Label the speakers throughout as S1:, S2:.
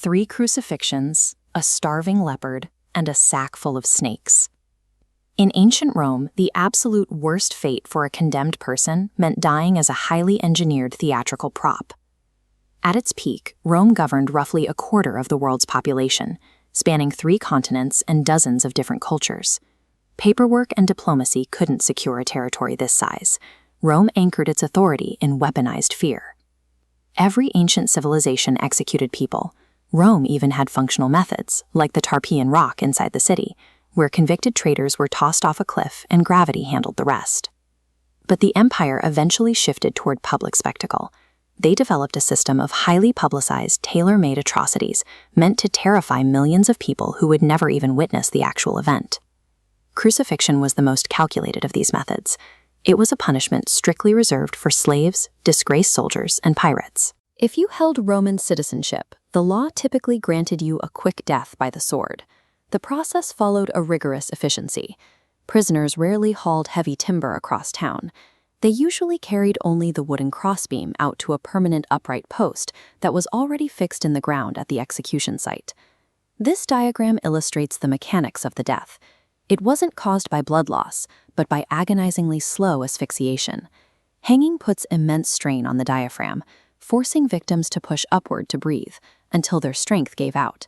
S1: 3 crucifixions, a starving leopard, and a sack full of snakes. In ancient Rome, the absolute worst fate for a condemned person meant dying as a highly engineered theatrical prop. At its peak, Rome governed roughly a quarter of the world's population, spanning 3 continents and dozens of different cultures. Paperwork and diplomacy couldn't secure a territory this size. Rome anchored its authority in weaponized fear. Every ancient civilization executed people. Rome even had functional methods, like the Tarpeian Rock inside the city, where convicted traitors were tossed off a cliff and gravity handled the rest. But the empire eventually shifted toward public spectacle. They developed a system of highly publicized, tailor-made atrocities meant to terrify millions of people who would never even witness the actual event. Crucifixion was the most calculated of these methods. It was a punishment strictly reserved for slaves, disgraced soldiers, and pirates.
S2: If you held Roman citizenship, the law typically granted you a quick death by the sword. The process followed a rigorous efficiency. Prisoners rarely hauled heavy timber across town. They usually carried only the wooden crossbeam out to a permanent upright post that was already fixed in the ground at the execution site. This diagram illustrates the mechanics of the death. It wasn't caused by blood loss, but by agonizingly slow asphyxiation. Hanging puts immense strain on the diaphragm, forcing victims to push upward to breathe until their strength gave out.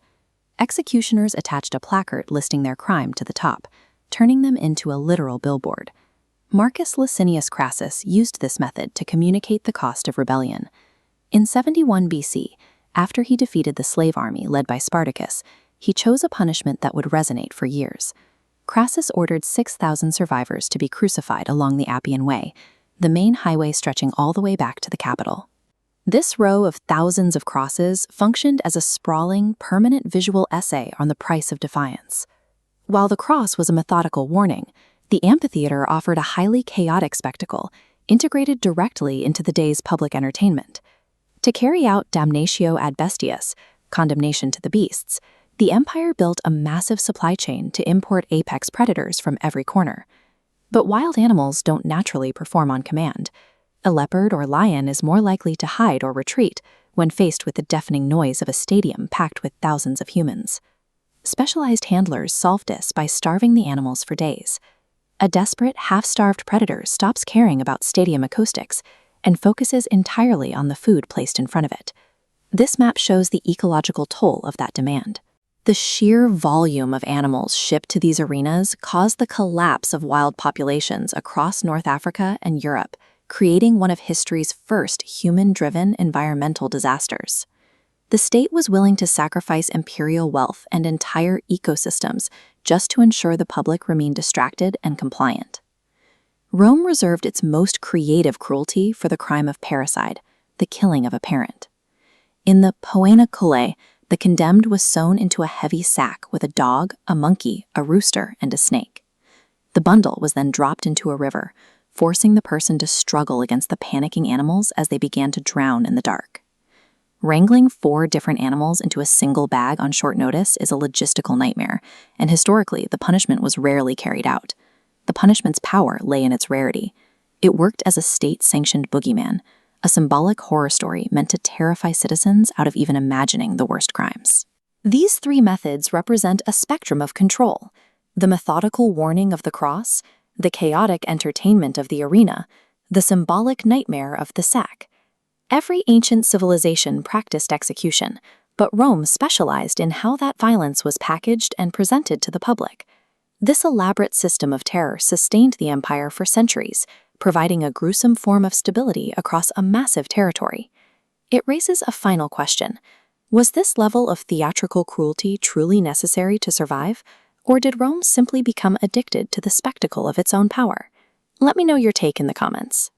S2: Executioners attached a placard listing their crime to the top, turning them into a literal billboard. Marcus Licinius Crassus used this method to communicate the cost of rebellion. In 71 BC, after he defeated the slave army led by Spartacus, he chose a punishment that would resonate for years. Crassus ordered 6,000 survivors to be crucified along the Appian Way, the main highway stretching all the way back to the capital. This row of thousands of crosses functioned as a sprawling, permanent visual essay on the price of defiance. While the cross was a methodical warning, the amphitheater offered a highly chaotic spectacle, integrated directly into the day's public entertainment. To carry out damnatio ad bestias, condemnation to the beasts, the empire built a massive supply chain to import apex predators from every corner. But wild animals don't naturally perform on command. A leopard or lion is more likely to hide or retreat when faced with the deafening noise of a stadium packed with thousands of humans. Specialized handlers solved this by starving the animals for days. A desperate, half-starved predator stops caring about stadium acoustics and focuses entirely on the food placed in front of it. This map shows the ecological toll of that demand. The sheer volume of animals shipped to these arenas caused the collapse of wild populations across North Africa and Europe, creating one of history's first human-driven environmental disasters. The state was willing to sacrifice imperial wealth and entire ecosystems just to ensure the public remained distracted and compliant. Rome reserved its most creative cruelty for the crime of parricide, the killing of a parent. In the Poena Cullei, the condemned was sewn into a heavy sack with a dog, a monkey, a rooster, and a snake. The bundle was then dropped into a river, forcing the person to struggle against the panicking animals as they began to drown in the dark. Wrangling 4 different animals into a single bag on short notice is a logistical nightmare, and historically, the punishment was rarely carried out. The punishment's power lay in its rarity. It worked as a state-sanctioned boogeyman, a symbolic horror story meant to terrify citizens out of even imagining the worst crimes. These 3 methods represent a spectrum of control: the methodical warning of the cross, the chaotic entertainment of the arena, the symbolic nightmare of the sack. Every ancient civilization practiced execution, but Rome specialized in how that violence was packaged and presented to the public. This elaborate system of terror sustained the empire for centuries, providing a gruesome form of stability across a massive territory. It raises a final question. Was this level of theatrical cruelty truly necessary to survive? Or did Rome simply become addicted to the spectacle of its own power? Let me know your take in the comments.